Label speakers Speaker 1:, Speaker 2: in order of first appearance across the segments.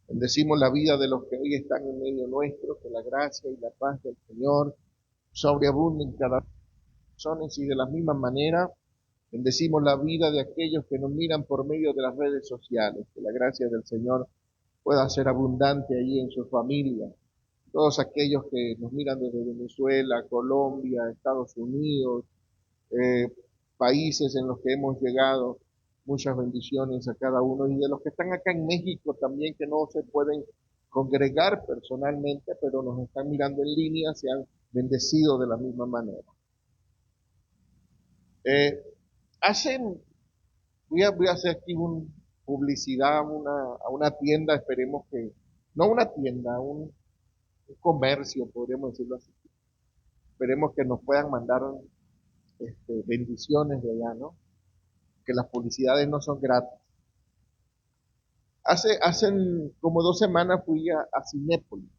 Speaker 1: Bendecimos la vida de los que hoy están en medio nuestro, que la gracia y la paz del Señor sobreabunden en cada persona y de la misma manera bendecimos la vida de aquellos que nos miran por medio de las redes sociales, que la gracia del Señor pueda ser abundante allí en su familia. Todos aquellos que nos miran desde Venezuela, Colombia, Estados Unidos, eh, países en los que hemos llegado, muchas bendiciones a cada uno y de los que están acá en México también que no se pueden congregar personalmente, pero nos están mirando en línea, se han bendecido de la misma manera. Eh, hacen, voy a hacer aquí una publicidad a una tienda, esperemos que, no una tienda, un comercio, podríamos decirlo así. Esperemos que nos puedan mandar bendiciones de allá, ¿no? Que las publicidades no son gratis. Hacen como 2 semanas fui a Cinépolis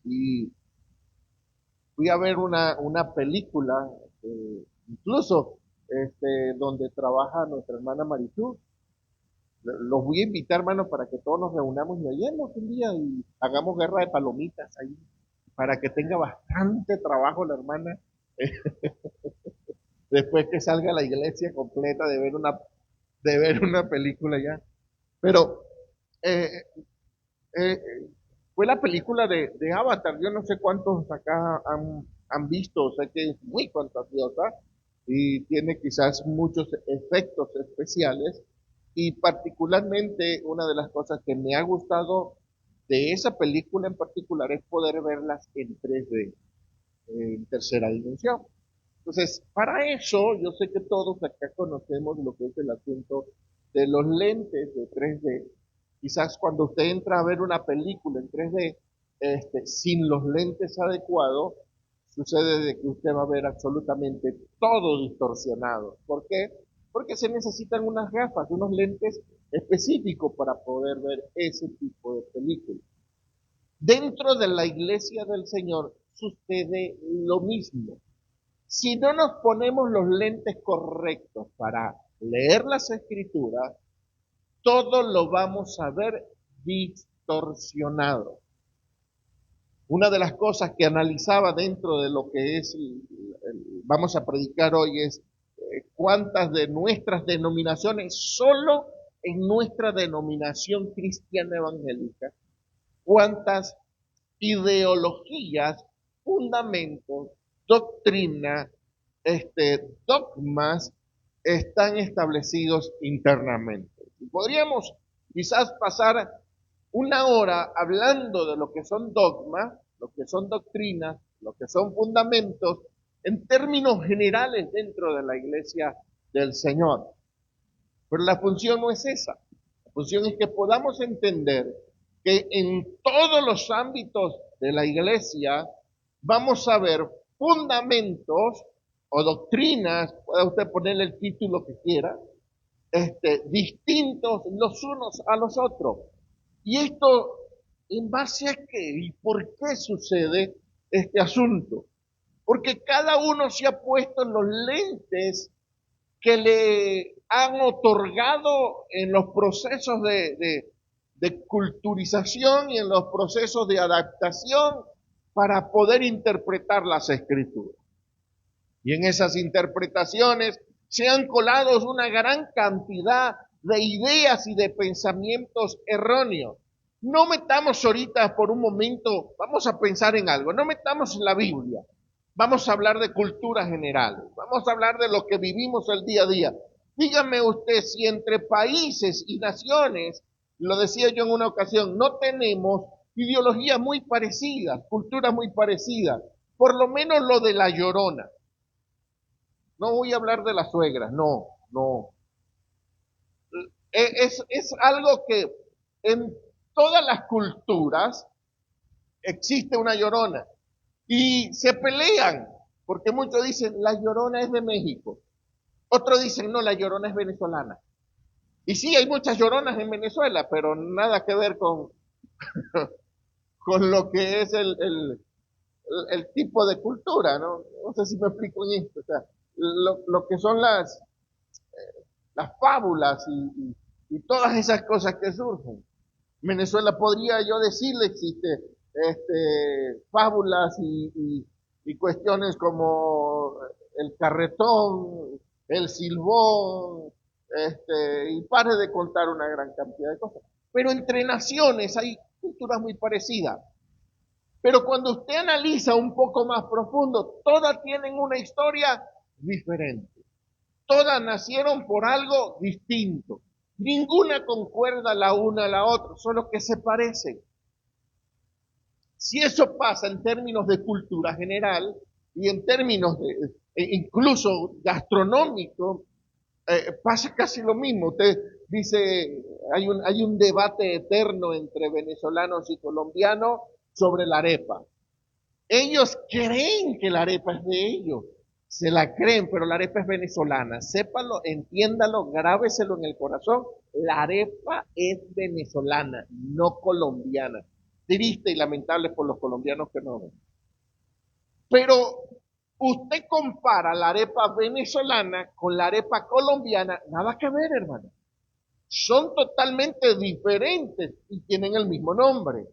Speaker 1: y fui a ver una película, incluso donde trabaja nuestra hermana Maritud. Los voy a invitar, hermano, para que todos nos reunamos y vayamos un día y hagamos guerra de palomitas ahí, para que tenga bastante trabajo la hermana, después que salga la iglesia completa de ver una película ya. Pero eh, eh, fue la película de Avatar. Yo no sé cuántos acá han visto, sé que es muy fantasiosa y tiene quizás muchos efectos especiales. Y particularmente una de las cosas que me ha gustado de esa película en particular es poder verlas en 3D, en tercera dimensión. Entonces, para eso, yo sé que todos acá conocemos lo que es el asunto de los lentes de 3D. Quizás cuando usted entra a ver una película en 3D, sin los lentes adecuados, sucede de que usted va a ver absolutamente todo distorsionado. ¿Por qué? Porque se necesitan unas gafas, unos lentes específicos para poder ver ese tipo de películas. Dentro de la iglesia del Señor sucede lo mismo. Si no nos ponemos los lentes correctos para leer las escrituras, todo lo vamos a ver distorsionado. Una de las cosas que analizaba dentro de lo que es, vamos a predicar hoy, es cuántas de nuestras denominaciones, solo en nuestra denominación cristiana evangélica, cuántas ideologías, fundamentos, doctrina, dogmas están establecidos internamente. Y podríamos quizás pasar una hora hablando de lo que son dogmas, lo que son doctrinas, lo que son fundamentos, en términos generales dentro de la iglesia del Señor. Pero la función no es esa. La función es que podamos entender que en todos los ámbitos de la iglesia vamos a ver fundamentos o doctrinas, puede usted ponerle el título que quiera, distintos los unos a los otros. Y esto, ¿en base a qué y por qué sucede este asunto? Porque cada uno se ha puesto en los lentes que le han otorgado en los procesos de culturización y en los procesos de adaptación para poder interpretar las escrituras. Y en esas interpretaciones se han colado una gran cantidad de ideas y de pensamientos erróneos. No metamos ahorita por un momento, vamos a pensar en algo, no metamos en la Biblia. Vamos a hablar de cultura general, vamos a hablar de lo que vivimos el día a día. Dígame usted si entre países y naciones, lo decía yo en una ocasión, no tenemos ideologías muy parecidas, culturas muy parecidas, por lo menos lo de la Llorona. No voy a hablar de las suegras, no, no. Es algo que en todas las culturas existe una Llorona y se pelean, porque muchos dicen, la Llorona es de México. Otros dicen, no, la Llorona es venezolana. Y sí, hay muchas Lloronas en Venezuela, pero nada que ver con lo que es el tipo de cultura, ¿no? No sé si me explico en esto. O sea, lo que son las fábulas y todas esas cosas que surgen. Venezuela podría yo decirle, existe fábulas y cuestiones como el carretón, el silbón, y pare de contar una gran cantidad de cosas. Pero entre naciones hay culturas muy parecidas. Pero cuando usted analiza un poco más profundo, todas tienen una historia diferente. Todas nacieron por algo distinto. Ninguna concuerda la una a la otra, solo que se parecen. Si eso pasa en términos de cultura general y en términos de incluso gastronómico, pasa casi lo mismo. Usted dice, hay un debate eterno entre venezolanos y colombianos sobre la arepa. Ellos creen que la arepa es de ellos, se la creen, pero la arepa es venezolana. Sépalo, entiéndalo, grábeselo en el corazón. La arepa es venezolana, no colombiana. Triste y lamentable por los colombianos que no ven. Pero usted compara la arepa venezolana con la arepa colombiana, nada que ver, hermano. Son totalmente diferentes y tienen el mismo nombre.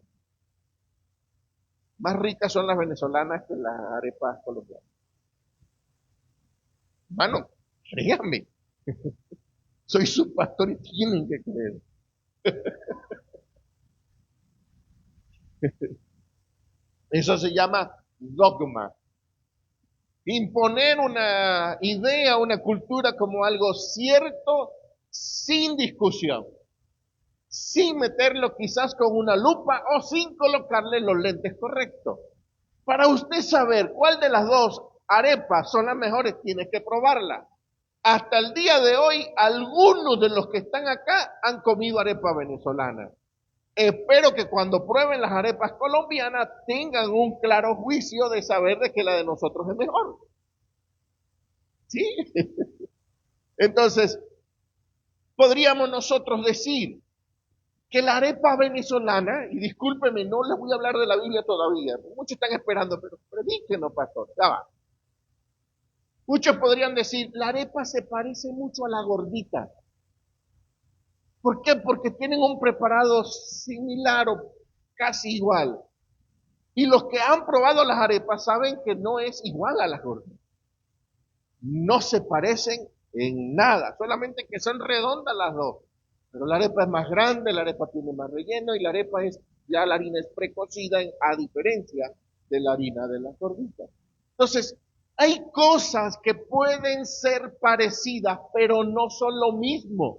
Speaker 1: Más ricas son las venezolanas que las arepas colombianas. Hermano, créame, soy su pastor y tienen que creer. Eso se llama dogma. Imponer una idea, una cultura como algo cierto sin discusión, sin meterlo quizás con una lupa o sin colocarle los lentes correctos. Para usted saber cuál de las dos arepas son las mejores, tiene que probarla. Hasta el día de hoy, algunos de los que están acá han comido arepa venezolana. Espero que cuando prueben las arepas colombianas tengan un claro juicio de saber de que la de nosotros es mejor. ¿Sí? Entonces, podríamos nosotros decir que la arepa venezolana, y discúlpeme, no les voy a hablar de la Biblia todavía, muchos están esperando, pero predíquenos, pastor, ya va. Muchos podrían decir, la arepa se parece mucho a la gordita. ¿Por qué? Porque tienen un preparado similar o casi igual. Y los que han probado las arepas saben que no es igual a las gorditas. No se parecen en nada, solamente que son redondas las dos. Pero la arepa es más grande, la arepa tiene más relleno y la arepa es, ya la harina es precocida a diferencia de la harina de las gorditas. Entonces, hay cosas que pueden ser parecidas, pero no son lo mismo.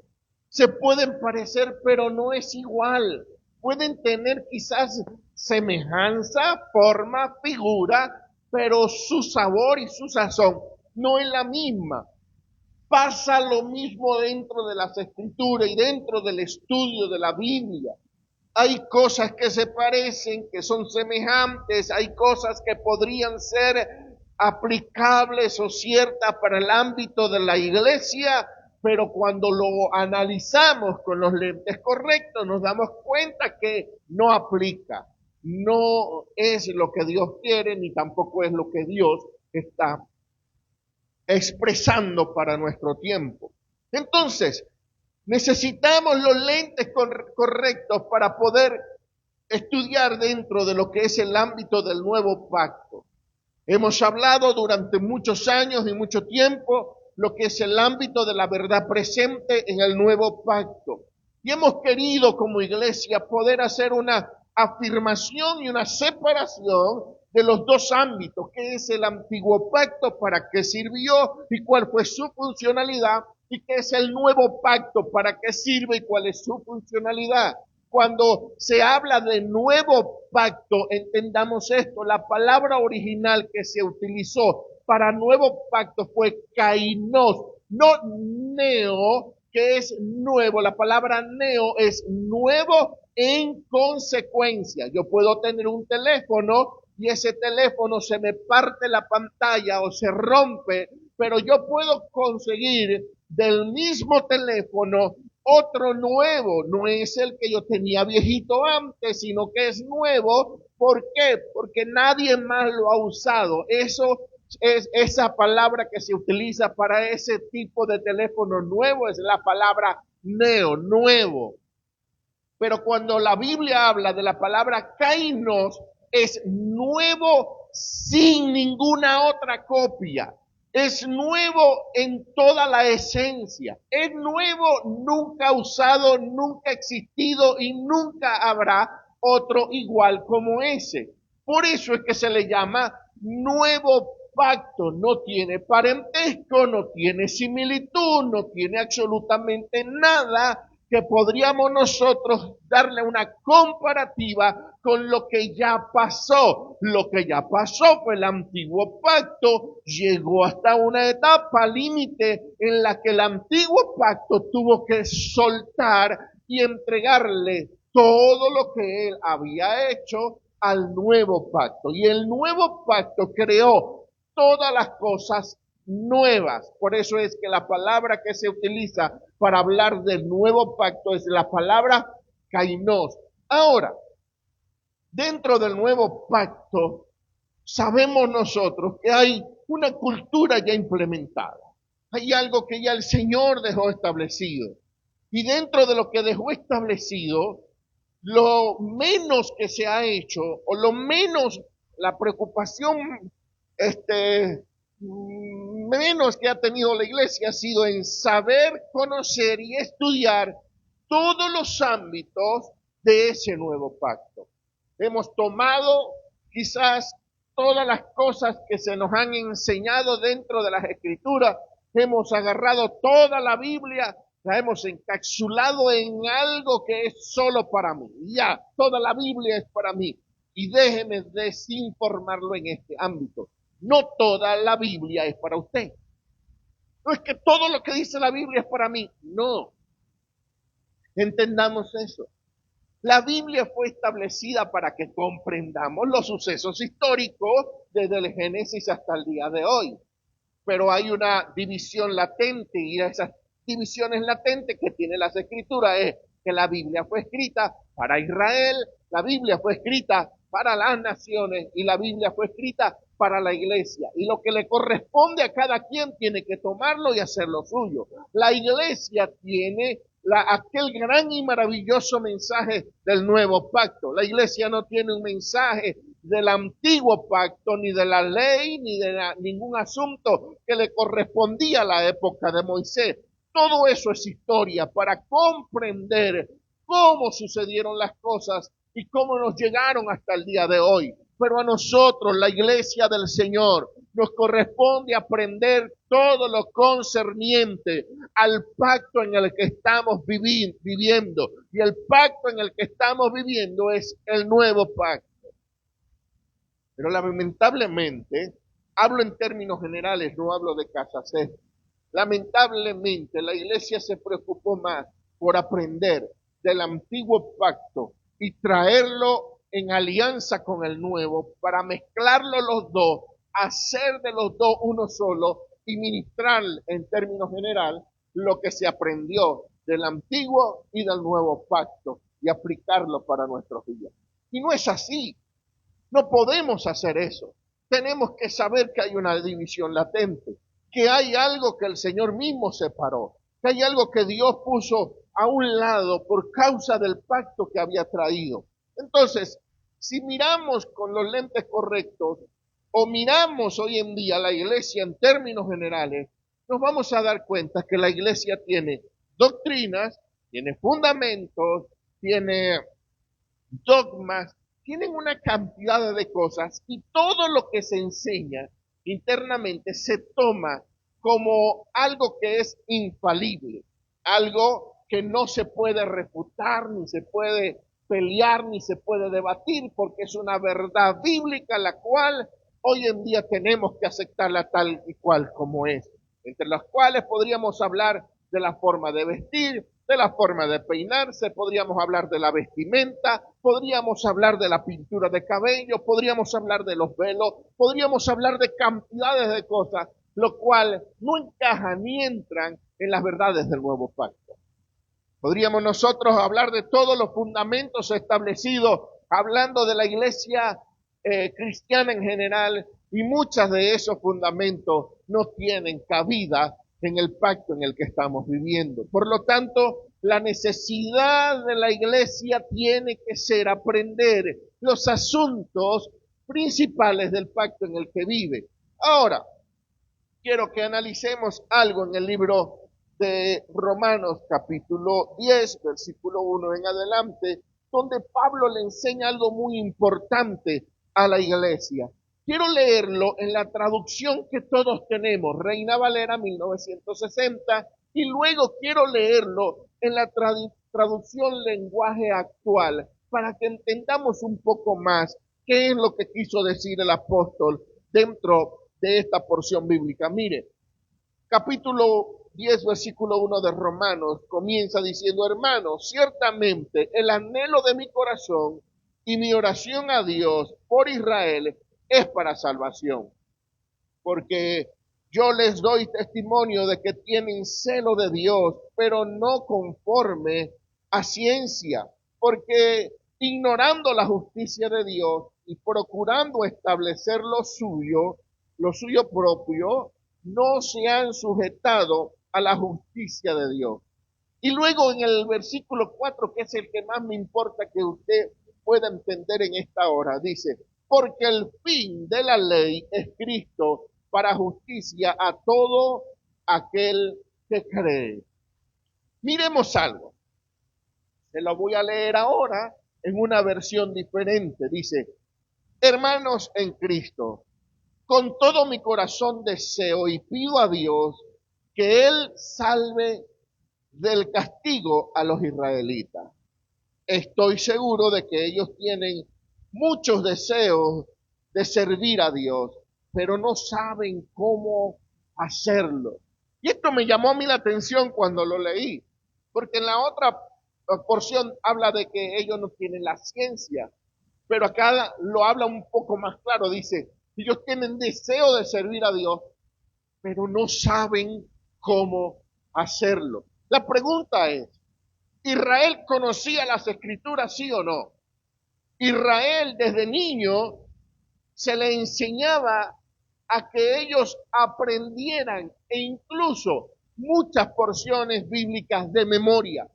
Speaker 1: Se pueden parecer, pero no es igual. Pueden tener quizás semejanza, forma, figura, pero su sabor y su sazón no es la misma. Pasa lo mismo dentro de las escrituras y dentro del estudio de la Biblia. Hay cosas que se parecen, que son semejantes, hay cosas que podrían ser aplicables o ciertas para el ámbito de la iglesia, pero cuando lo analizamos con los lentes correctos nos damos cuenta que no aplica, no es lo que Dios quiere ni tampoco es lo que Dios está expresando para nuestro tiempo. Entonces, necesitamos los lentes correctos para poder estudiar dentro de lo que es el ámbito del nuevo pacto. Hemos hablado durante muchos años y mucho tiempo lo que es el ámbito de la verdad presente en el nuevo pacto. Y hemos querido como iglesia poder hacer una afirmación y una separación de los dos ámbitos, que es el antiguo pacto, para qué sirvió y cuál fue su funcionalidad, y qué es el nuevo pacto, para qué sirve y cuál es su funcionalidad. Cuando se habla de nuevo pacto, entendamos esto, la palabra original que se utilizó para nuevo pacto fue kainos, no neo, que es nuevo. La palabra neo es nuevo en consecuencia. Yo puedo tener un teléfono y ese teléfono se me parte la pantalla o se rompe, pero yo puedo conseguir del mismo teléfono otro nuevo. No es el que yo tenía viejito antes, sino que es nuevo. ¿Por qué? Porque nadie más lo ha usado. Eso es esa palabra que se utiliza para ese tipo de teléfono nuevo, es la palabra neo, nuevo. Pero cuando la Biblia habla de la palabra kainos, es nuevo sin ninguna otra copia. Es nuevo en toda la esencia. Es nuevo, nunca usado, nunca existido y nunca habrá otro igual como ese. Por eso es que se le llama nuevo pacto. No tiene parentesco, no tiene similitud, no tiene absolutamente nada que podríamos nosotros darle una comparativa con lo que ya pasó. Lo que ya pasó fue el antiguo pacto, llegó hasta una etapa límite en la que el antiguo pacto tuvo que soltar y entregarle todo lo que él había hecho al nuevo pacto. Y el nuevo pacto creó todas las cosas nuevas. Por eso es que la palabra que se utiliza para hablar del nuevo pacto es la palabra kainos. Ahora, dentro del nuevo pacto, sabemos nosotros que hay una cultura ya implementada. Hay algo que ya el Señor dejó establecido. Y dentro de lo que dejó establecido, lo menos que se ha hecho, o lo menos la preocupación menos que ha tenido la iglesia ha sido en saber, conocer y estudiar todos los ámbitos de ese nuevo pacto. Hemos tomado quizás todas las cosas que se nos han enseñado dentro de las escrituras, hemos agarrado toda la Biblia, la hemos encapsulado en algo que es solo para mí. Ya, toda la Biblia es para mí. Y déjeme desinformarlo en este ámbito. No toda la Biblia es para usted. No es que todo lo que dice la Biblia es para mí. No. Entendamos eso. La Biblia fue establecida para que comprendamos los sucesos históricos desde el Génesis hasta el día de hoy. Pero hay una división latente y esas divisiones latentes que tiene las escrituras es que la Biblia fue escrita para Israel, la Biblia fue escrita para las naciones y la Biblia fue escrita para la iglesia. Y lo que le corresponde a cada quien tiene que tomarlo y hacer lo suyo. La iglesia tiene aquel gran y maravilloso mensaje del nuevo pacto. La iglesia no tiene un mensaje del antiguo pacto, ni de la ley, ni de ningún asunto que le correspondía a la época de Moisés. Todo eso es historia para comprender cómo sucedieron las cosas y cómo nos llegaron hasta el día de hoy. Pero a nosotros, la iglesia del Señor, nos corresponde aprender todo lo concerniente al pacto en el que estamos viviendo. Y el pacto en el que estamos viviendo es el nuevo pacto. Pero lamentablemente, hablo en términos generales, no hablo de Casacés. Lamentablemente, la iglesia se preocupó más por aprender del antiguo pacto y traerlo en alianza con el nuevo para mezclarlo los dos, hacer de los dos uno solo y ministrar en términos general lo que se aprendió del antiguo y del nuevo pacto y aplicarlo para nuestros días. Y no es así. No podemos hacer eso. Tenemos que saber que hay una división latente, que hay algo que el Señor mismo separó, que hay algo que Dios puso a un lado por causa del pacto que había traído. Entonces, si miramos con los lentes correctos o miramos hoy en día la iglesia en términos generales, nos vamos a dar cuenta que la iglesia tiene doctrinas, tiene fundamentos, tiene dogmas, tienen una cantidad de cosas y todo lo que se enseña internamente se toma como algo que es infalible, algo que no se puede refutar, ni se puede pelear, ni se puede debatir, porque es una verdad bíblica la cual hoy en día tenemos que aceptarla tal y cual como es, entre las cuales podríamos hablar de la forma de vestir, de la forma de peinarse, podríamos hablar de la vestimenta, podríamos hablar de la pintura de cabello, podríamos hablar de los velos, podríamos hablar de cantidades de cosas, lo cual no encaja ni entran en las verdades del nuevo pacto. Podríamos nosotros hablar de todos los fundamentos establecidos, hablando de la iglesia cristiana en general, y muchos de esos fundamentos no tienen cabida en el pacto en el que estamos viviendo. Por lo tanto, La necesidad de la iglesia tiene que ser aprender los asuntos principales del pacto en el que vive. Ahora, quiero que analicemos algo en el libro de Romanos capítulo 10, versículo 1 en adelante, donde Pablo le enseña algo muy importante a la iglesia. Quiero leerlo en la traducción que todos tenemos, Reina Valera 1960, y luego quiero leerlo en la traducción lenguaje actual, para que entendamos un poco más qué es lo que quiso decir el apóstol dentro de esta porción bíblica. Mire, capítulo 10, versículo 1 de Romanos comienza diciendo: hermanos, ciertamente el anhelo de mi corazón y mi oración a Dios por Israel es para salvación, porque yo les doy testimonio de que tienen celo de Dios, pero no conforme a ciencia, porque ignorando la justicia de Dios y procurando establecer lo suyo propio, no se han sujetado a la justicia de Dios. Y luego en el versículo 4, que es el que más me importa que usted pueda entender en esta hora, dice: porque el fin de la ley es Cristo para justicia a todo aquel que cree. Miremos algo. Se lo voy a leer ahora en una versión diferente. Dice: hermanos en Cristo, con todo mi corazón deseo y pido a Dios que Él salve del castigo a los israelitas. Estoy seguro de que ellos tienen muchos deseos de servir a Dios, pero no saben cómo hacerlo. Y esto me llamó a mí la atención cuando lo leí, porque en la otra porción habla de que ellos no tienen la ciencia, pero acá lo habla un poco más claro. Dice: ellos tienen deseo de servir a Dios, pero no saben cómo hacerlo. La pregunta es: ¿Israel conocía las escrituras, sí o no? Israel desde niño se le enseñaba a que ellos aprendieran e incluso muchas porciones bíblicas de memoria.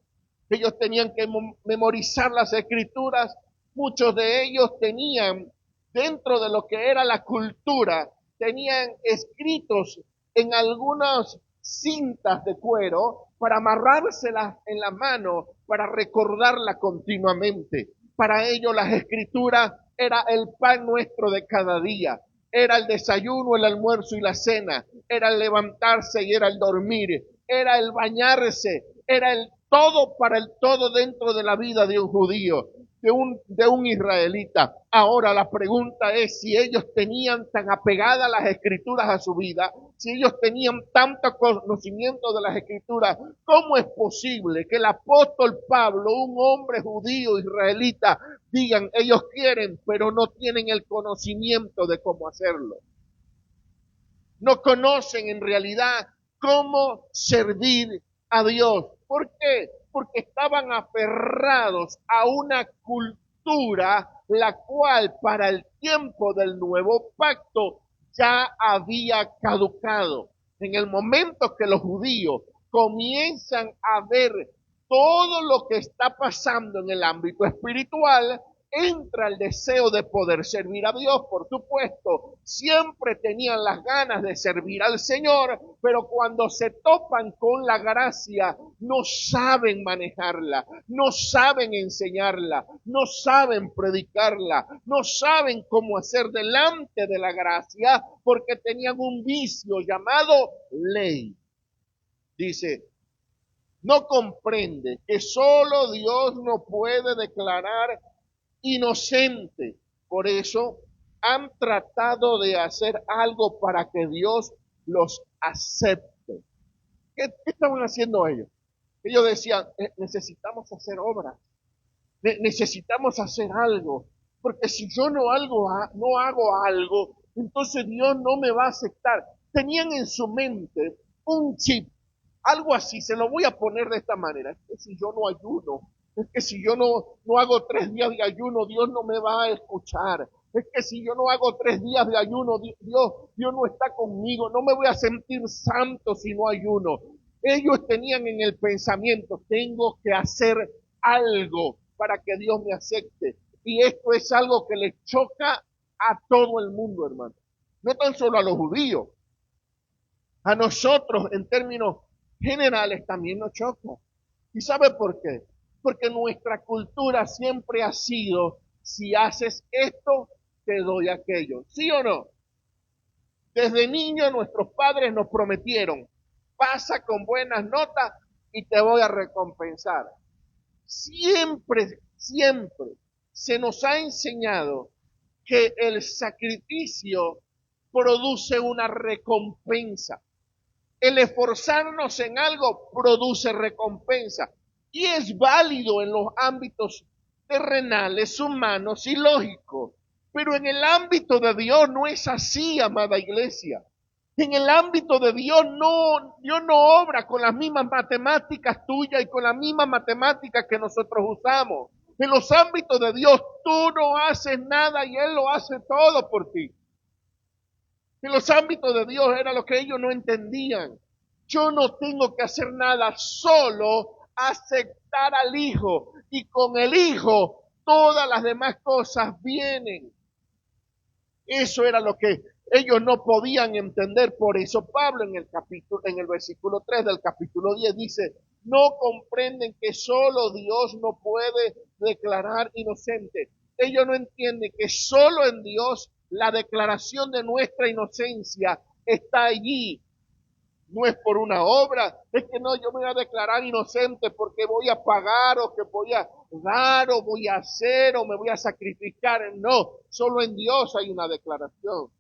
Speaker 1: Ellos tenían que memorizar las escrituras. Muchos de ellos tenían, dentro de lo que era la cultura, tenían escritos en algunas cintas de cuero para amarrárselas en la mano, para recordarla continuamente. Para ellos las escrituras era el pan nuestro de cada día, era el desayuno, el almuerzo y la cena, era el levantarse y era el dormir, era el bañarse, era el todo para el todo dentro de la vida de un judío, de un israelita. Ahora la pregunta es si ellos tenían tan apegadas las escrituras a su vida, si ellos tenían tanto conocimiento de las escrituras. ¿Cómo es posible que el apóstol Pablo, un hombre judío israelita, digan ellos quieren, pero no tienen el conocimiento de cómo hacerlo? No conocen en realidad cómo servir a Dios. ¿Por qué? Porque estaban aferrados a una cultura la cual para el tiempo del nuevo pacto ya había caducado. En el momento que los judíos comienzan a ver todo lo que está pasando en el ámbito espiritual, entra el deseo de poder servir a Dios, por supuesto. Siempre tenían las ganas de servir al Señor, pero cuando se topan con la gracia, no saben manejarla, no saben enseñarla, no saben predicarla, no saben cómo hacer delante de la gracia, porque tenían un vicio llamado ley. Dice: no comprende que solo Dios no puede declarar inocente. Por eso han tratado de hacer algo para que Dios los acepte. ¿Qué estaban haciendo ellos? Ellos decían: necesitamos hacer obras, necesitamos hacer algo, porque si yo no hago algo, entonces Dios no me va a aceptar. Tenían en su mente un chip, algo así. Se lo voy a poner de esta manera: es que si yo no ayuno, es que si yo no hago 3 días de ayuno, Dios no me va a escuchar. Es que si yo no hago 3 días de ayuno, Dios no está conmigo. No me voy a sentir santo si no ayuno. Ellos tenían en el pensamiento, tengo que hacer algo para que Dios me acepte. Y esto es algo que les choca a todo el mundo, hermano. No tan solo a los judíos, a nosotros en términos generales también nos choca. ¿Y sabe por qué? Porque nuestra cultura siempre ha sido, si haces esto, te doy aquello. ¿Sí o no? Desde niño nuestros padres nos prometieron, pasa con buenas notas y te voy a recompensar. Siempre, siempre se nos ha enseñado que el sacrificio produce una recompensa. El esforzarnos en algo produce recompensa. Y es válido en los ámbitos terrenales, humanos y lógicos. Pero en el ámbito de Dios no es así, amada iglesia. En el ámbito de Dios Dios no obra con las mismas matemáticas tuyas y con las mismas matemáticas que nosotros usamos. En los ámbitos de Dios tú no haces nada y Él lo hace todo por ti. En los ámbitos de Dios era lo que ellos no entendían. Yo no tengo que hacer nada, solo aceptar al Hijo. Y con el Hijo todas las demás cosas vienen. Eso era lo que ellos no podían entender. Por eso Pablo en el versículo 3 del capítulo 10 dice, no comprenden que solo Dios no puede declarar inocente. Ellos no entienden que solo en Dios la declaración de nuestra inocencia está allí. No es por una obra, es que no, yo me voy a declarar inocente porque voy a pagar o que voy a dar o voy a hacer o me voy a sacrificar. No, solo en Dios hay una declaración.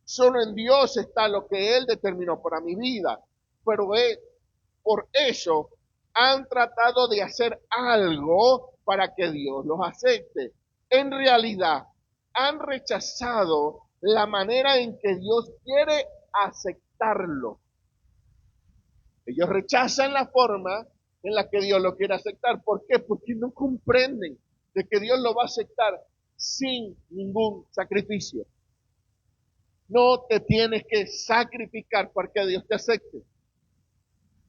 Speaker 1: Solo en Dios está lo que Él determinó para mi vida. Pero por eso han tratado de hacer algo para que Dios los acepte. En realidad, han rechazado la manera en que Dios quiere aceptarlo. Ellos rechazan la forma en la que Dios lo quiere aceptar. ¿Por qué? Porque no comprenden de que Dios lo va a aceptar sin ningún sacrificio. No te tienes que sacrificar para que Dios te acepte.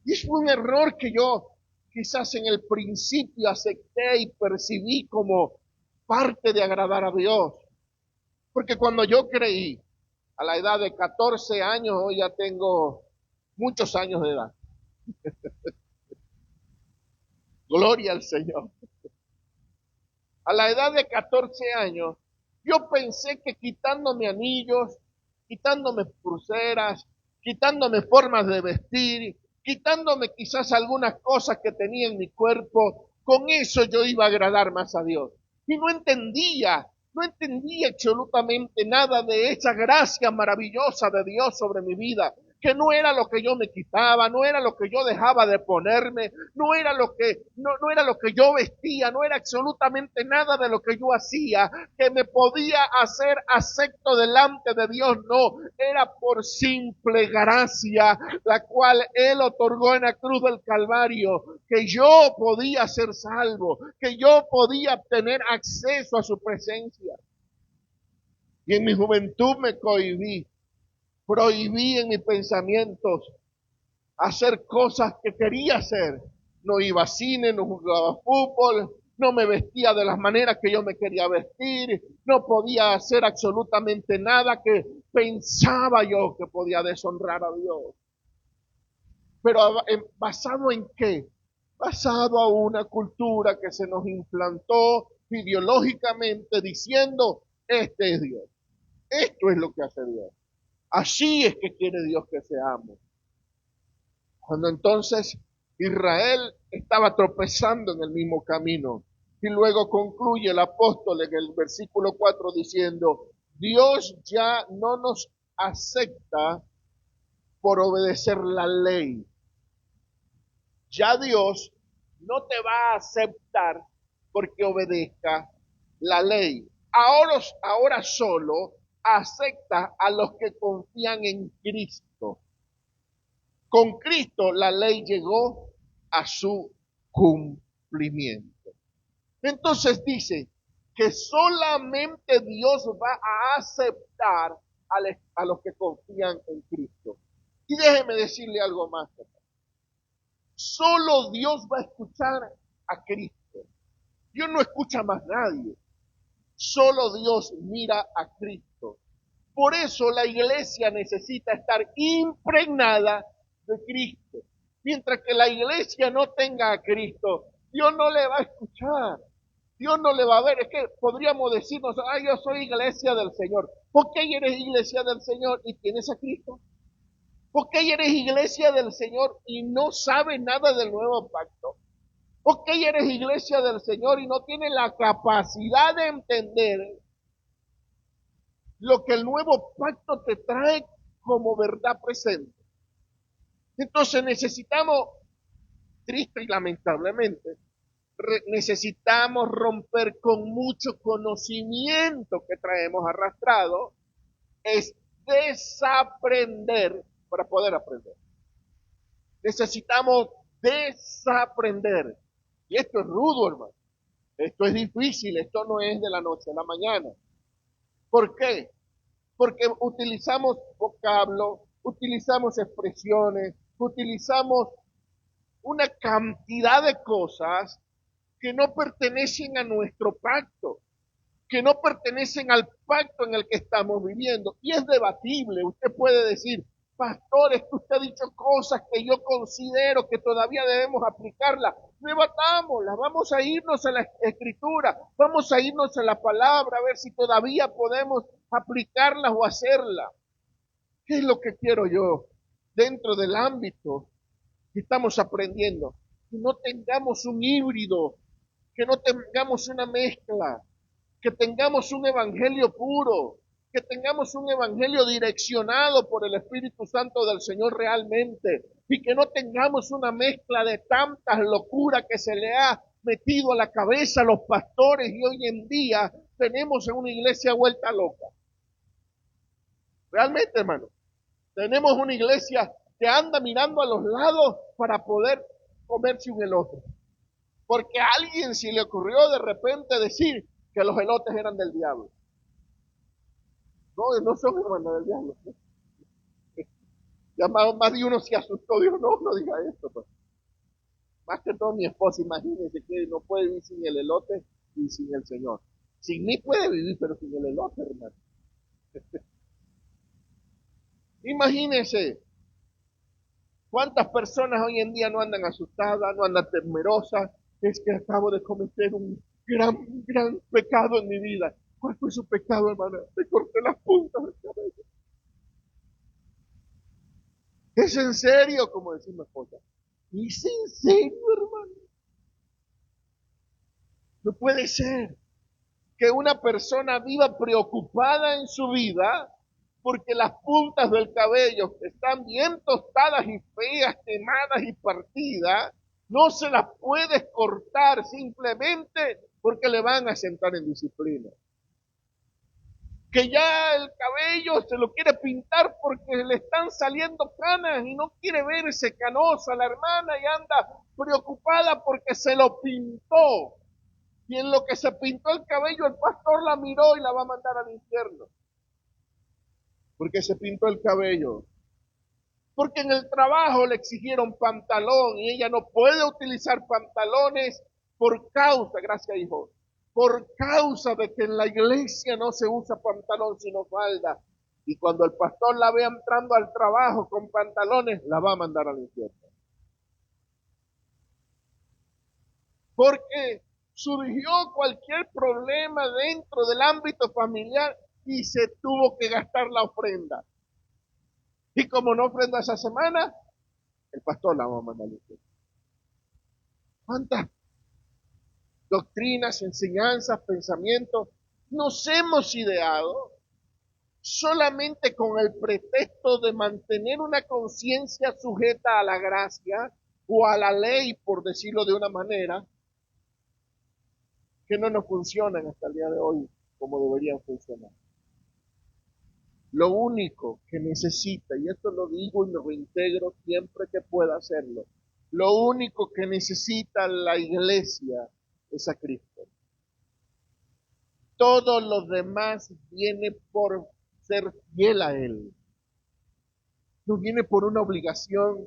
Speaker 1: Y es un error que yo quizás en el principio acepté y percibí como parte de agradar a Dios. Porque cuando yo creí, a la edad de 14 años, hoy ya tengo muchos años de edad. Gloria al Señor. A la edad de 14 años, yo pensé que quitándome anillos, quitándome pulseras, quitándome formas de vestir, quitándome quizás algunas cosas que tenía en mi cuerpo, con eso yo iba a agradar más a Dios. Y no entendía absolutamente nada de esa gracia maravillosa de Dios sobre mi vida, que no era lo que yo me quitaba, no era lo que yo dejaba de ponerme, no era lo que yo vestía, no era absolutamente nada de lo que yo hacía que me podía hacer acepto delante de Dios, no, era por simple gracia, la cual Él otorgó en la cruz del Calvario, que yo podía ser salvo, que yo podía tener acceso a su presencia. Y en mi juventud me prohibí en mis pensamientos hacer cosas que quería hacer. No iba a cine, no jugaba fútbol, no me vestía de las maneras que yo me quería vestir, no podía hacer absolutamente nada que pensaba yo que podía deshonrar a Dios. Pero ¿basado en qué? Basado a una cultura que se nos implantó ideológicamente diciendo, este es Dios. Esto es lo que hace Dios. Así es que quiere Dios que seamos. Cuando entonces Israel estaba tropezando en el mismo camino. Y luego concluye el apóstol en el versículo 4 diciendo, Dios ya no nos acepta por obedecer la ley. Ya Dios no te va a aceptar porque obedezca la ley. Ahora solo acepta a los que confían en Cristo. Con Cristo la ley llegó a su cumplimiento. Entonces dice que solamente Dios va a aceptar a los que confían en Cristo. Y déjeme decirle algo más. Solo Dios va a escuchar a Cristo. Dios no escucha a más nadie. Solo Dios mira a Cristo. Por eso la iglesia necesita estar impregnada de Cristo. Mientras que la iglesia no tenga a Cristo, Dios no le va a escuchar. Dios no le va a ver. Es que podríamos decirnos, yo soy iglesia del Señor. ¿Por qué eres iglesia del Señor y tienes a Cristo? ¿Por qué eres iglesia del Señor y no sabes nada del nuevo pacto? ¿Por qué eres iglesia del Señor y no tienes la capacidad de entender lo que el nuevo pacto te trae como verdad presente? Entonces necesitamos, triste y lamentablemente, necesitamos romper con mucho conocimiento que traemos arrastrado, es desaprender para poder aprender. Necesitamos desaprender. Y esto es rudo, hermano. Esto es difícil, esto no es de la noche a la mañana. ¿Por qué? Porque utilizamos vocablos, utilizamos expresiones, utilizamos una cantidad de cosas que no pertenecen a nuestro pacto, que no pertenecen al pacto en el que estamos viviendo. Y es debatible. Usted puede decir, pastor, es que usted ha dicho cosas que yo considero que todavía debemos aplicarlas. Debatámoslas, vamos a irnos a la escritura, vamos a irnos a la palabra, a ver si todavía podemos aplicarlas o hacerlas. ¿Qué es lo que quiero yo dentro del ámbito que estamos aprendiendo? Que no tengamos un híbrido, que no tengamos una mezcla, que tengamos un evangelio puro, que tengamos un evangelio direccionado por el Espíritu Santo del Señor realmente, y que no tengamos una mezcla de tantas locuras que se le ha metido a la cabeza a los pastores y hoy en día tenemos en una iglesia vuelta loca. Realmente, hermano, tenemos una iglesia que anda mirando a los lados para poder comerse un elote. Porque a alguien se le ocurrió de repente decir que los elotes eran del diablo. No, no son hermanos del diablo. Ya más de uno se asustó, dijo, no diga esto. Pues. Más que todo mi esposa, imagínense que no puede vivir sin el elote y sin el Señor. Sin mí puede vivir, pero sin el elote, hermano. Imagínense cuántas personas hoy en día no andan asustadas, no andan temerosas. Es que acabo de cometer un gran pecado en mi vida. ¿Cuál fue su pecado, hermana? Me corté las puntas del cabello. ¿Es en serio? Como decía mi esposa. ¿Es en serio, hermano? No puede ser que una persona viva preocupada en su vida porque las puntas del cabello están bien tostadas y feas, quemadas y partidas, no se las puedes cortar simplemente porque le van a sentar en disciplina. Que ya el cabello se lo quiere pintar porque le están saliendo canas y no quiere verse canosa la hermana y anda preocupada porque se lo pintó. Y en lo que se pintó el cabello, el pastor la miró y la va a mandar al infierno. Porque se pintó el cabello. Porque en el trabajo le exigieron pantalón y ella no puede utilizar pantalones por causa, gracias hijo, por causa de que en la iglesia no se usa pantalón sino falda. Y cuando el pastor la vea entrando al trabajo con pantalones, la va a mandar al infierno. Porque surgió cualquier problema dentro del ámbito familiar y se tuvo que gastar la ofrenda. Y como no ofrenda esa semana, el pastor la va a mandar al infierno. ¿Cuántas doctrinas, enseñanzas, pensamientos nos hemos ideado solamente con el pretexto de mantener una conciencia sujeta a la gracia o a la ley, por decirlo de una manera, que no nos funcionan hasta el día de hoy como deberían funcionar? Lo único que necesita, y esto lo digo y lo reintegro siempre que pueda hacerlo, lo único que necesita la iglesia es a Cristo. Todo lo demás viene por ser fiel a Él. No viene por una obligación,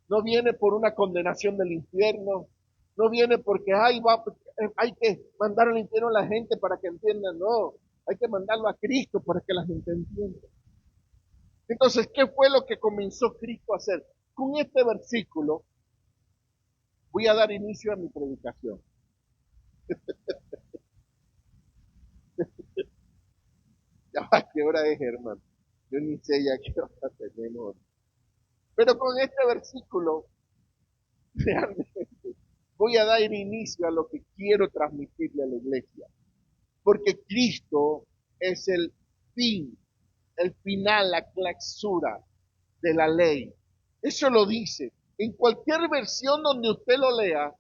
Speaker 1: no viene por una condenación del infierno, no viene porque hay que mandar al infierno a la gente para que entiendan, no, hay que mandarlo a Cristo para que la gente entienda. Entonces, ¿qué fue lo que comenzó Cristo a hacer? Con este versículo voy a dar inicio a mi predicación. Ya va, ¿qué hora es, hermano? Yo ni sé ya qué hora tenemos. Pero con este versículo, realmente, voy a dar inicio a lo que quiero transmitirle a la iglesia. Porque Cristo es el fin, el final, la clausura de la ley. Eso lo dice. En cualquier versión donde usted lo lea,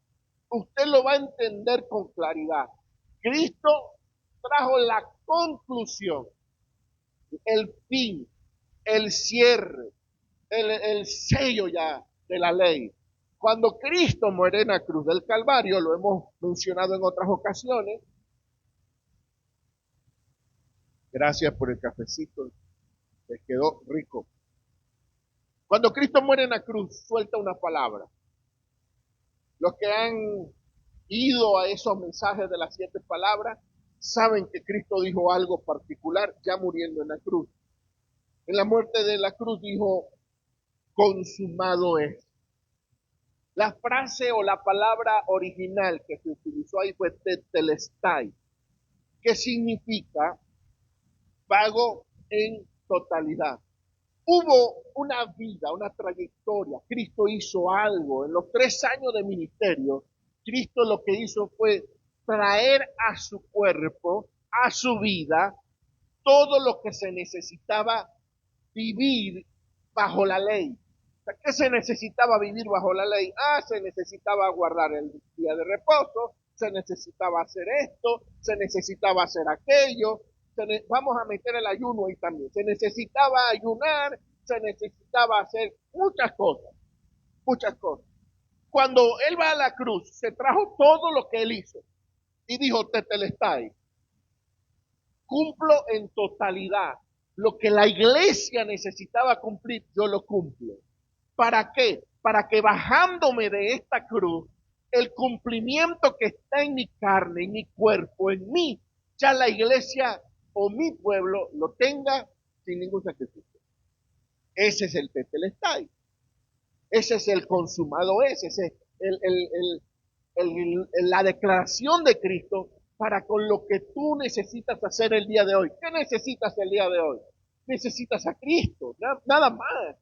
Speaker 1: usted lo va a entender con claridad. Cristo trajo la conclusión, el fin, el cierre, el sello ya de la ley. Cuando Cristo muere en la cruz del Calvario, lo hemos mencionado en otras ocasiones. Gracias por el cafecito, les quedó rico. Cuando Cristo muere en la cruz, suelta una palabra. Los que han ido a esos mensajes de las 7 palabras saben que Cristo dijo algo particular ya muriendo en la cruz. En la muerte de la cruz dijo, consumado es. La frase o la palabra original que se utilizó ahí fue tetelestai, que significa pago en totalidad. Hubo una vida, una trayectoria. Cristo hizo algo. En los 3 años de ministerio, Cristo lo que hizo fue traer a su cuerpo, a su vida, todo lo que se necesitaba vivir bajo la ley. ¿Qué se necesitaba vivir bajo la ley? Se necesitaba guardar el día de reposo, se necesitaba hacer esto, se necesitaba hacer aquello, vamos a meter el ayuno ahí también. Se necesitaba ayunar, se necesitaba hacer muchas cosas, muchas cosas. Cuando él va a la cruz, se trajo todo lo que él hizo y dijo, tetelestai, cumplo en totalidad. Lo que la iglesia necesitaba cumplir, yo lo cumplo. ¿Para qué? Para que bajándome de esta cruz, el cumplimiento que está en mi carne, en mi cuerpo, en mí, ya la iglesia o mi pueblo lo tenga sin ningún sacrificio. Ese es el tetelestai. Ese es el consumado, ese es la declaración de Cristo para con lo que tú necesitas hacer el día de hoy. ¿Qué necesitas el día de hoy? Necesitas a Cristo, nada más.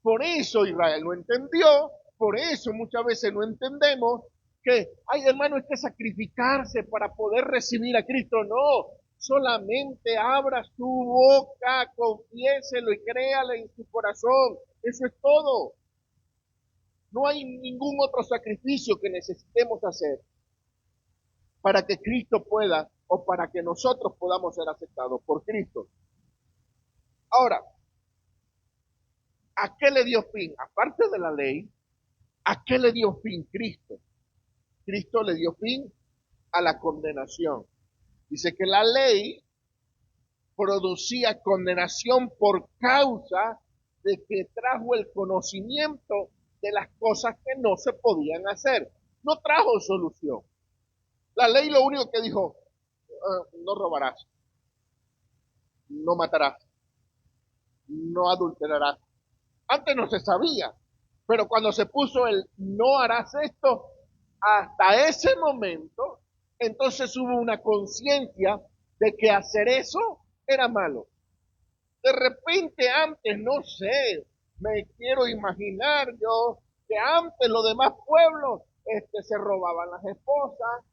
Speaker 1: Por eso Israel no entendió, por eso muchas veces no entendemos que, ay hermano, hay que sacrificarse para poder recibir a Cristo. No, solamente abra su boca, confiéselo y créale en su corazón. Eso es todo. No hay ningún otro sacrificio que necesitemos hacer para que Cristo pueda o para que nosotros podamos ser aceptados por Cristo. Ahora, ¿a qué le dio fin? Aparte de la ley, ¿a qué le dio fin Cristo? Cristo le dio fin a la condenación. Dice que la ley producía condenación por causa de que trajo el conocimiento de las cosas que no se podían hacer. No trajo solución. La ley lo único que dijo, no robarás, no matarás, no adulterarás. Antes no se sabía, pero cuando se puso el no harás esto, hasta ese momento, entonces hubo una conciencia de que hacer eso era malo. De repente antes, no sé, me quiero imaginar yo que antes los demás pueblos se robaban las esposas,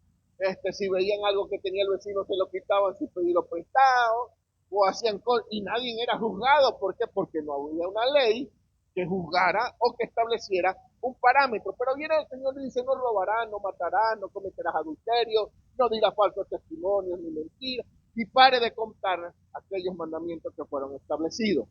Speaker 1: si veían algo que tenía el vecino se lo quitaban sin pedirlo prestado, o hacían cosas, y nadie era juzgado. ¿Por qué? Porque no había una ley que juzgara o que estableciera un parámetro. Pero viene el Señor y dice, no robarás, no matarás, no cometerás adulterio, no dirás falsos testimonios ni mentiras, y pare de contar aquellos mandamientos que fueron establecidos.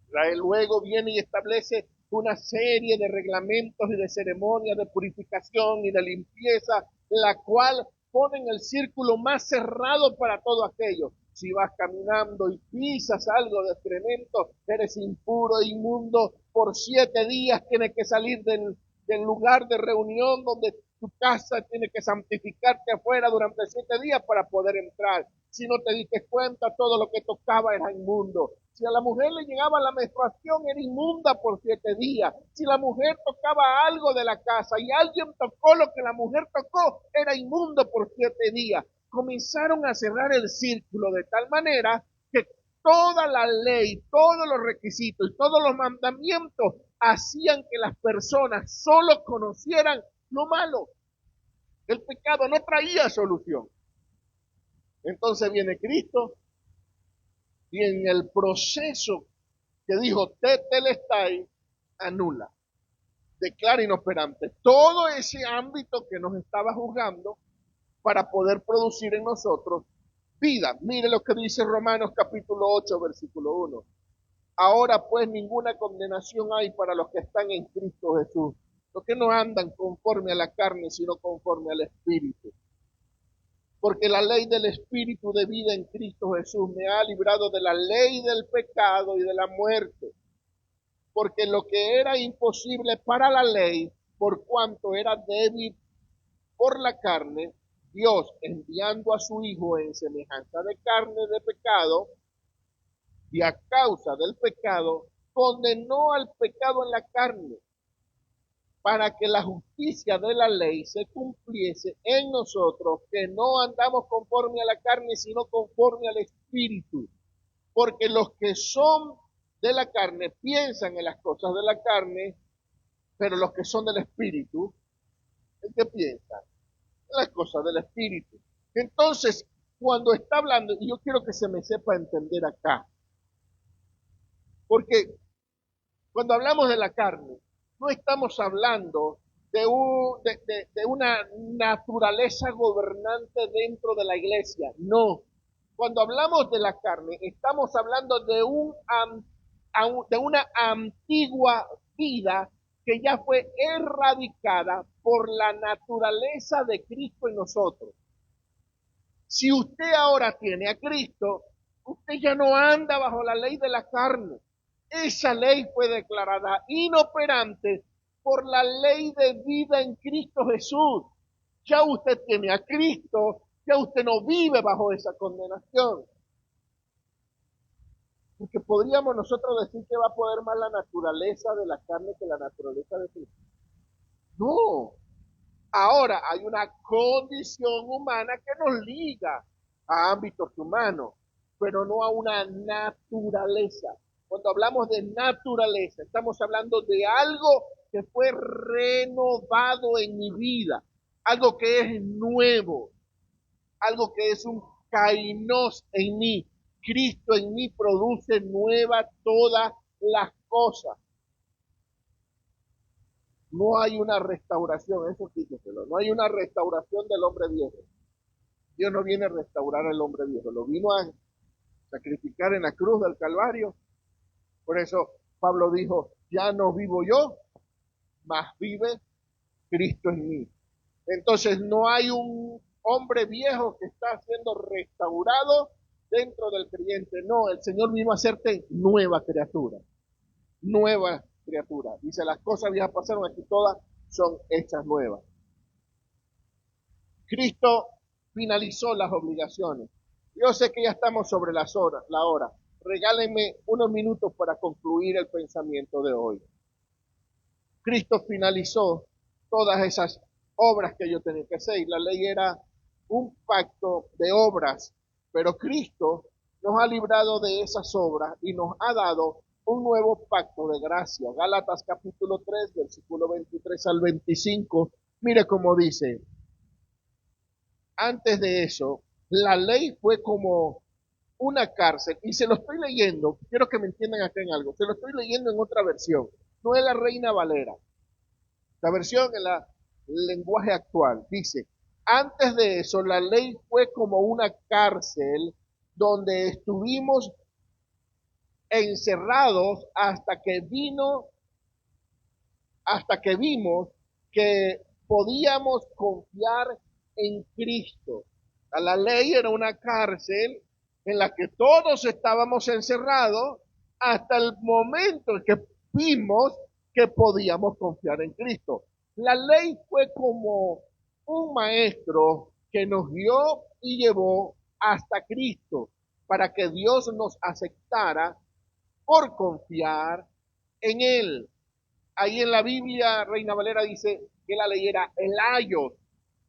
Speaker 1: Israel luego viene y establece una serie de reglamentos y de ceremonias de purificación y de limpieza, la cual ponen el círculo más cerrado para todo aquello. Si vas caminando y pisas algo de excremento, eres impuro e inmundo, por 7 días tienes que salir del lugar de reunión donde tu casa tiene que santificarte afuera durante 7 días para poder entrar. Si no te diste cuenta, todo lo que tocaba era inmundo. Si a la mujer le llegaba la menstruación, era inmunda por 7 días. Si la mujer tocaba algo de la casa y alguien tocó lo que la mujer tocó, era inmundo por 7 días. Comenzaron a cerrar el círculo de tal manera que toda la ley, todos los requisitos y todos los mandamientos hacían que las personas solo conocieran lo malo. El pecado no traía solución. Entonces viene Cristo y en el proceso que dijo tetelestai, anula, declara inoperante todo ese ámbito que nos estaba juzgando para poder producir en nosotros vida. Mire lo que dice Romanos capítulo 8, versículo 1. Ahora pues ninguna condenación hay para los que están en Cristo Jesús, los que no andan conforme a la carne, sino conforme al Espíritu. Porque la ley del Espíritu de vida en Cristo Jesús me ha librado de la ley del pecado y de la muerte. Porque lo que era imposible para la ley, por cuanto era débil por la carne, Dios, enviando a su Hijo en semejanza de carne de pecado, y a causa del pecado, condenó al pecado en la carne, para que la justicia de la ley se cumpliese en nosotros, que no andamos conforme a la carne, sino conforme al Espíritu. Porque los que son de la carne piensan en las cosas de la carne, pero los que son del Espíritu, ¿en qué piensan? En las cosas del Espíritu. Entonces, cuando está hablando, y yo quiero que se me sepa entender acá, porque cuando hablamos de la carne, no estamos hablando de una naturaleza gobernante dentro de la iglesia, no. Cuando hablamos de la carne, estamos hablando de una antigua vida que ya fue erradicada por la naturaleza de Cristo en nosotros. Si usted ahora tiene a Cristo, usted ya no anda bajo la ley de la carne. Esa ley fue declarada inoperante por la ley de vida en Cristo Jesús. Ya usted tiene a Cristo, ya usted no vive bajo esa condenación. Porque podríamos nosotros decir que va a poder más la naturaleza de la carne que la naturaleza de Cristo. No. Ahora hay una condición humana que nos liga a ámbitos humanos, pero no a una naturaleza. Cuando hablamos de naturaleza, estamos hablando de algo que fue renovado en mi vida, algo que es nuevo, algo que es un kainos en mí. Cristo en mí produce nuevas todas las cosas. No hay una restauración, eso fíjenselo, no hay una restauración del hombre viejo. Dios no viene a restaurar al hombre viejo, lo vino a sacrificar en la cruz del Calvario. Por eso Pablo dijo, ya no vivo yo, mas vive Cristo en mí. Entonces no hay un hombre viejo que está siendo restaurado dentro del creyente. No, el Señor vino a hacerte nueva criatura. Nueva criatura. Dice, las cosas viejas pasaron, aquí todas son hechas nuevas. Cristo finalizó las obligaciones. Yo sé que ya estamos sobre la hora. Regálenme unos minutos para concluir el pensamiento de hoy. Cristo finalizó todas esas obras que yo tenía que hacer. La ley era un pacto de obras, pero Cristo nos ha librado de esas obras y nos ha dado un nuevo pacto de gracia. Gálatas capítulo 3, versículo 23 al 25. Mire cómo dice. Antes de eso, la ley fue como una cárcel. Y se lo estoy leyendo, quiero que me entiendan acá en algo. Se lo estoy leyendo en otra versión. No es la Reina Valera. La versión en el lenguaje actual. Dice, antes de eso, la ley fue como una cárcel donde estuvimos encerrados hasta que vimos que podíamos confiar en Cristo. La ley era una cárcel en la que todos estábamos encerrados hasta el momento en que vimos que podíamos confiar en Cristo. La ley fue como un maestro que nos guió y llevó hasta Cristo para que Dios nos aceptara por confiar en Él. Ahí en la Biblia, Reina Valera dice que la ley era el ayos.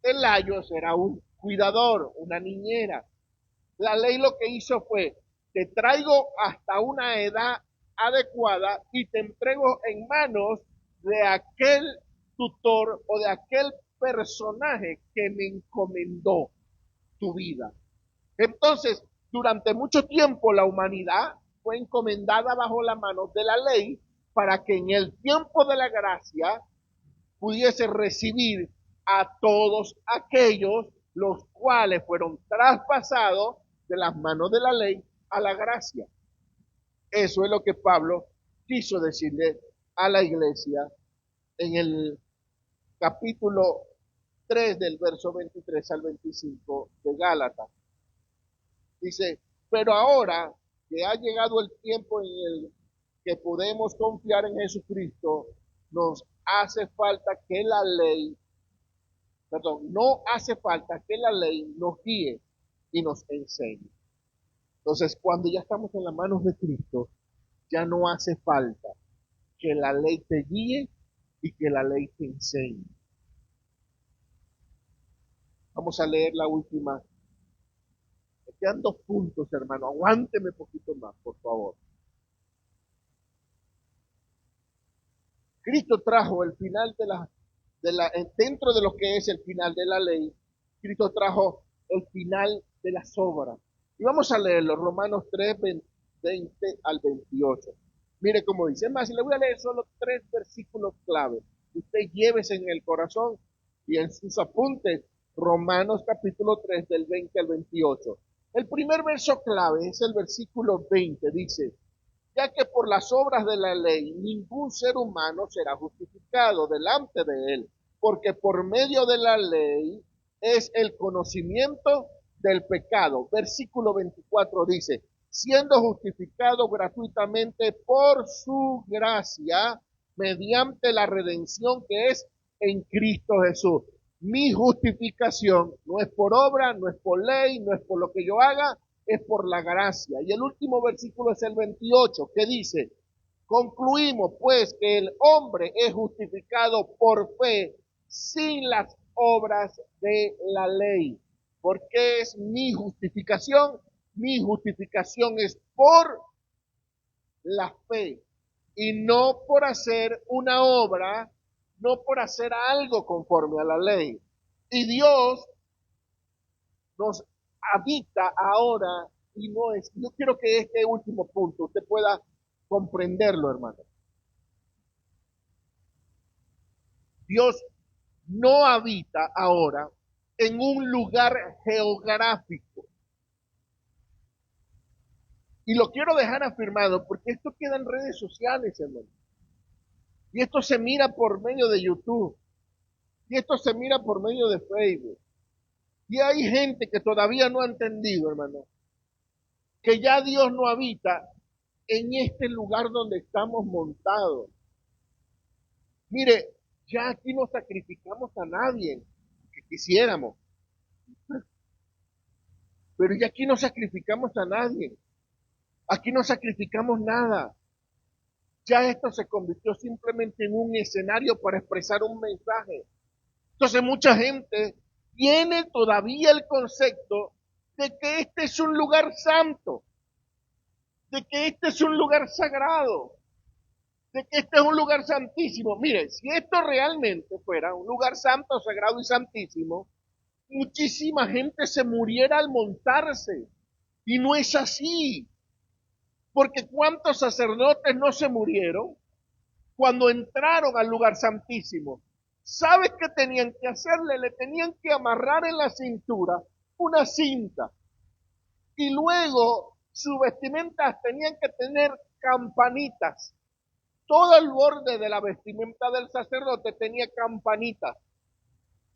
Speaker 1: El ayos era un cuidador, una niñera. La ley lo que hizo fue, te traigo hasta una edad adecuada y te entrego en manos de aquel tutor o de aquel personaje que me encomendó tu vida. Entonces, durante mucho tiempo la humanidad fue encomendada bajo la mano de la ley para que en el tiempo de la gracia pudiese recibir a todos aquellos los cuales fueron traspasados de las manos de la ley a la gracia. Eso es lo que Pablo quiso decirle a la iglesia en el capítulo 3 del verso 23 al 25 de Gálatas. Dice, pero ahora que ha llegado el tiempo en el que podemos confiar en Jesucristo, nos hace falta que la ley, no hace falta que la ley nos guíe y nos enseñe. Entonces, cuando ya estamos en las manos de Cristo, ya no hace falta que la ley te guíe y que la ley te enseñe. Vamos a leer la última. Me quedan 2 puntos, hermano. Aguánteme un poquito más, por favor. Cristo trajo el final dentro de lo que es el final de la ley, Cristo trajo el final de las obras. Y vamos a leerlo, Romanos 3, 20 al 28. Mire cómo dice, es más, le voy a leer solo 3 versículos clave. Usted llévese en el corazón y en sus apuntes, Romanos capítulo 3 del 20 al 28. El primer verso clave es el versículo 20, dice, ya que por las obras de la ley ningún ser humano será justificado delante de él, porque por medio de la ley es el conocimiento del pecado. Versículo 24 dice, siendo justificado gratuitamente por su gracia, mediante la redención que es en Cristo Jesús. Mi justificación no es por obra, no es por ley, no es por lo que yo haga, es por la gracia. Y el último versículo es el 28, que dice, concluimos pues que el hombre es justificado por fe sin las obras de la ley. ¿Por qué es mi justificación? Mi justificación es por la fe y no por hacer una obra, no por hacer algo conforme a la ley. Y Dios nos habita ahora y no es. Yo quiero que este último punto usted pueda comprenderlo, hermano. Dios no habita ahora en un lugar geográfico. Y lo quiero dejar afirmado porque esto queda en redes sociales, hermano. Y esto se mira por medio de YouTube. Y esto se mira por medio de Facebook. Y hay gente que todavía no ha entendido, hermano, que ya Dios no habita en este lugar donde estamos montados. Mire, ya aquí no sacrificamos a nadie que quisiéramos, pero ya aquí no sacrificamos a nadie. Aquí no sacrificamos nada. Ya esto se convirtió simplemente en un escenario para expresar un mensaje. Entonces mucha gente tiene todavía el concepto de que este es un lugar santo, de que este es un lugar sagrado, de que este es un lugar santísimo. Mire, si esto realmente fuera un lugar santo, sagrado y santísimo, muchísima gente se muriera al montarse. Y no es así. Porque ¿cuántos sacerdotes no se murieron cuando entraron al lugar santísimo? ¿Sabes qué tenían que hacerle? Le tenían que amarrar en la cintura una cinta. Y luego sus vestimentas tenían que tener campanitas. Todo el borde de la vestimenta del sacerdote tenía campanitas.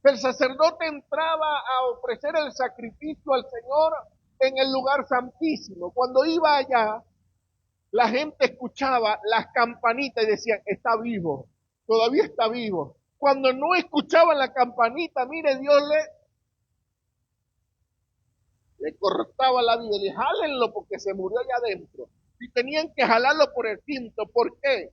Speaker 1: El sacerdote entraba a ofrecer el sacrificio al Señor en el lugar santísimo. Cuando iba allá, La gente escuchaba las campanitas y decían, está vivo, todavía está vivo. Cuando no escuchaban la campanita, mire, Dios le cortaba la vida y le jálenlo porque se murió allá adentro. Y tenían que jalarlo por el cinto. ¿Por qué?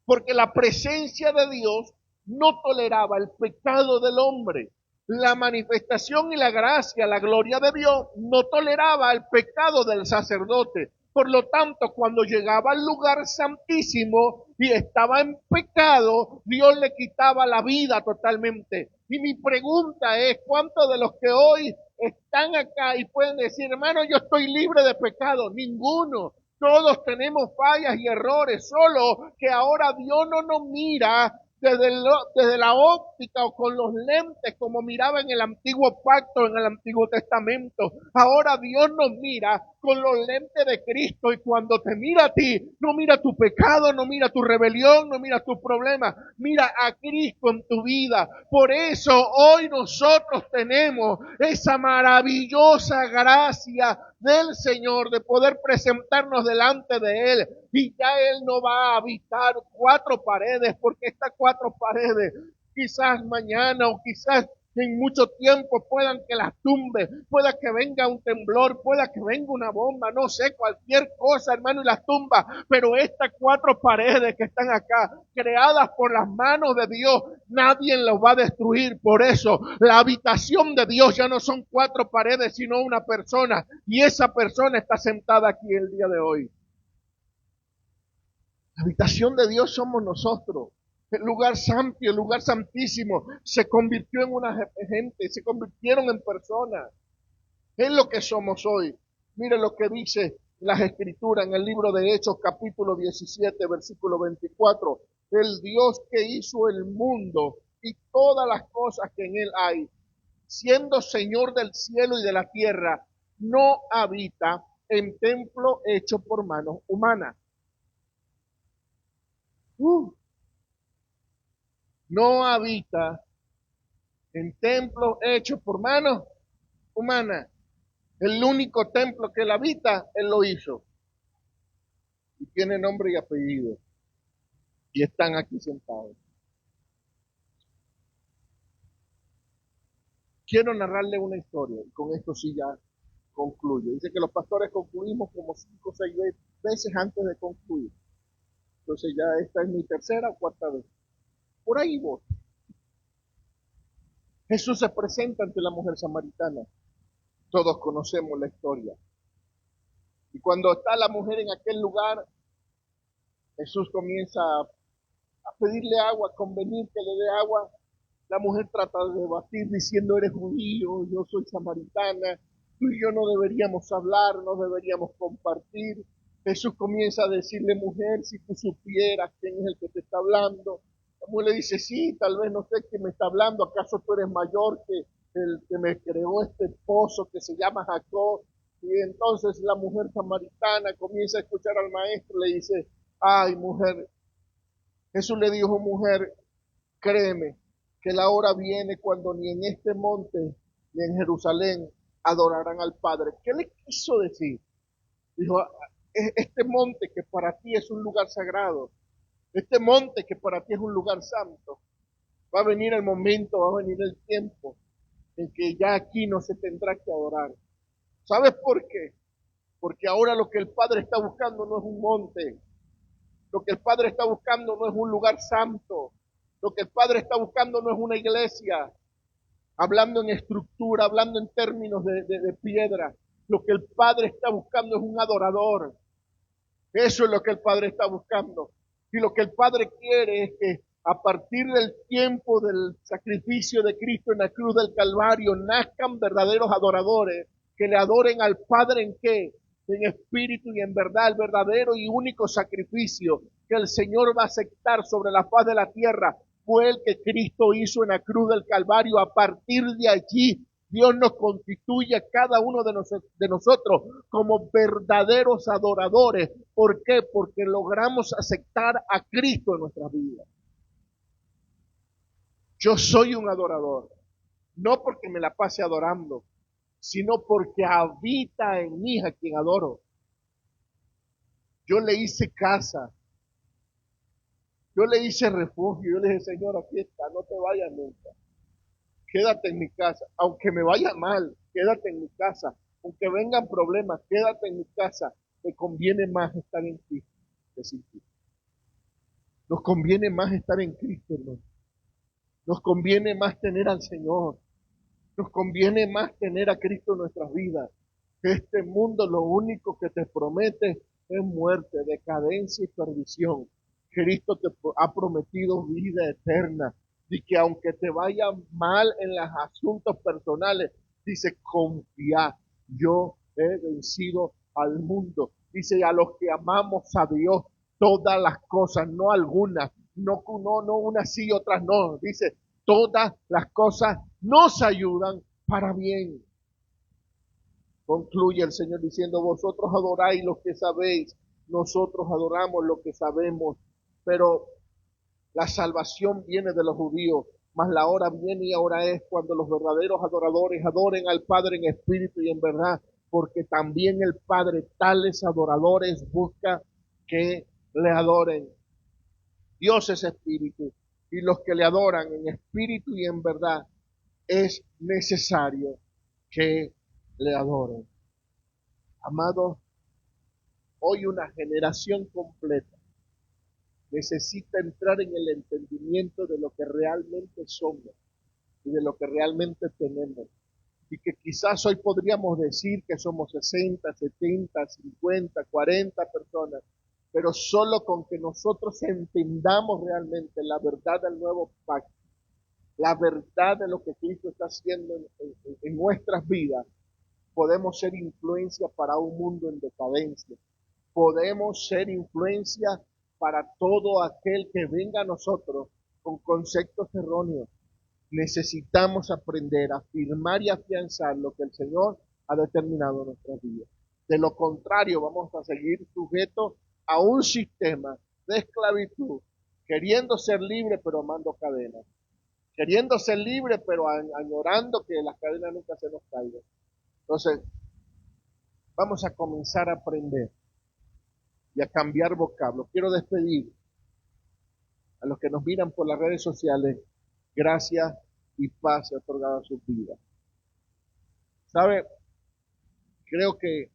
Speaker 1: Porque la presencia de Dios no toleraba el pecado del hombre. La manifestación y la gracia, la gloria de Dios, no toleraba el pecado del sacerdote. Por lo tanto, cuando llegaba al lugar santísimo y estaba en pecado, Dios le quitaba la vida totalmente. Y mi pregunta es, ¿cuántos de los que hoy están acá y pueden decir, hermano, yo estoy libre de pecado? Ninguno. Todos tenemos fallas y errores, solo que ahora Dios no nos mira desde la óptica o con los lentes como miraba en el antiguo pacto, en el Antiguo Testamento. Ahora Dios nos mira con los lentes de Cristo, y cuando te mira a ti, no mira tu pecado, no mira tu rebelión, no mira tus problemas, mira a Cristo en tu vida. Por eso hoy nosotros tenemos esa maravillosa gracia del Señor de poder presentarnos delante de Él, y ya Él no va a habitar cuatro paredes, porque estas cuatro paredes quizás mañana o quizás en mucho tiempo puedan que las tumbe, pueda que venga un temblor, pueda que venga una bomba, no sé, cualquier cosa, hermano, y las tumba, pero estas cuatro paredes que están acá, creadas por las manos de Dios, nadie las va a destruir. Por eso, la habitación de Dios ya no son cuatro paredes, sino una persona, y esa persona está sentada aquí el día de hoy. La habitación de Dios somos nosotros. El lugar santo y el lugar santísimo se convirtió en una gente, se convirtieron en personas. Es lo que somos hoy. Mire lo que dice las Escrituras en el libro de Hechos, capítulo 17, versículo 24. El Dios que hizo el mundo y todas las cosas que en él hay, siendo Señor del cielo y de la tierra, no habita en templo hecho por manos humanas. No habita en templos hechos por manos humanas. El único templo que él habita, él lo hizo. Y tiene nombre y apellido. Y están aquí sentados. Quiero narrarle una historia, y con esto sí ya concluyo. Dice que los pastores concluimos como 5 o 6 veces antes de concluir. Entonces ya esta es mi tercera o cuarta vez. Por ahí voy. Jesús se presenta ante la mujer samaritana. Todos conocemos la historia. Y cuando está la mujer en aquel lugar, Jesús comienza a pedirle agua, convenir que le dé agua. La mujer trata de debatir diciendo, eres judío, yo soy samaritana, tú y yo no deberíamos hablar, no deberíamos compartir. Jesús comienza a decirle, mujer, si tú supieras quién es el que te está hablando. La mujer le dice, sí, tal vez no sé quién me está hablando, ¿acaso tú eres mayor que el que me creó este pozo que se llama Jacob? Y entonces la mujer samaritana comienza a escuchar al maestro, le dice, ay, mujer. Jesús le dijo, mujer, créeme que la hora viene cuando ni en este monte ni en Jerusalén adorarán al Padre. ¿Qué le quiso decir? Dijo, este monte que para ti es un lugar sagrado, este monte que para ti es un lugar santo, va a venir el momento, va a venir el tiempo en que ya aquí no se tendrá que adorar. ¿Sabes por qué? Porque ahora lo que el Padre está buscando no es un monte, lo que el Padre está buscando no es un lugar santo, lo que el Padre está buscando no es una iglesia, hablando en estructura, hablando en términos de piedra. Lo que el Padre está buscando es un adorador. Eso es lo que el Padre está buscando. Y lo que el Padre quiere es que a partir del tiempo del sacrificio de Cristo en la cruz del Calvario nazcan verdaderos adoradores que le adoren al Padre ¿en qué? En espíritu y en verdad, el verdadero y único sacrificio que el Señor va a aceptar sobre la faz de la tierra fue el que Cristo hizo en la cruz del Calvario. A partir de allí, Dios nos constituye a cada uno de nosotros como verdaderos adoradores. ¿Por qué? Porque logramos aceptar a Cristo en nuestras vidas. Yo soy un adorador, no porque me la pase adorando, sino porque habita en mí a quien adoro. Yo le hice casa, yo le hice refugio, yo le dije, Señor, aquí está, no te vayas nunca. Quédate en mi casa, aunque me vaya mal, quédate en mi casa, aunque vengan problemas, quédate en mi casa. Me conviene más estar en Cristo que sin ti. Nos conviene más estar en Cristo, hermano. Nos conviene más tener al Señor. Nos conviene más tener a Cristo en nuestras vidas. Este mundo lo único que te promete es muerte, decadencia y perdición. Cristo te ha prometido vida eterna. Y que aunque te vaya mal en los asuntos personales, dice, confía, yo he vencido al mundo. Dice, a los que amamos a Dios, todas las cosas, no algunas, no unas sí, otras no. Dice, todas las cosas nos ayudan para bien. Concluye el Señor diciendo, vosotros adoráis lo que sabéis, nosotros adoramos lo que sabemos, pero la salvación viene de los judíos, mas la hora viene y ahora es cuando los verdaderos adoradores adoren al Padre en espíritu y en verdad, porque también el Padre tales adoradores busca que le adoren. Dios es espíritu y los que le adoran en espíritu y en verdad es necesario que le adoren. Amados, hoy una generación completa necesita entrar en el entendimiento de lo que realmente somos y de lo que realmente tenemos. Y que quizás hoy podríamos decir que somos 60, 70, 50, 40 personas, pero solo con que nosotros entendamos realmente la verdad del nuevo pacto, la verdad de lo que Cristo está haciendo en nuestras vidas, podemos ser influencia para un mundo en decadencia. Podemos ser influencia para todo aquel que venga a nosotros con conceptos erróneos. Necesitamos aprender a afirmar y afianzar lo que el Señor ha determinado en nuestras vidas. De lo contrario, vamos a seguir sujetos a un sistema de esclavitud, queriendo ser libre pero amando cadenas. Queriendo ser libre pero añorando que las cadenas nunca se nos caigan. Entonces, vamos a comenzar a aprender y a cambiar vocablos. Quiero despedir a los que nos miran por las redes sociales, gracia y paz otorgada a sus vidas. ¿Sabe? Creo que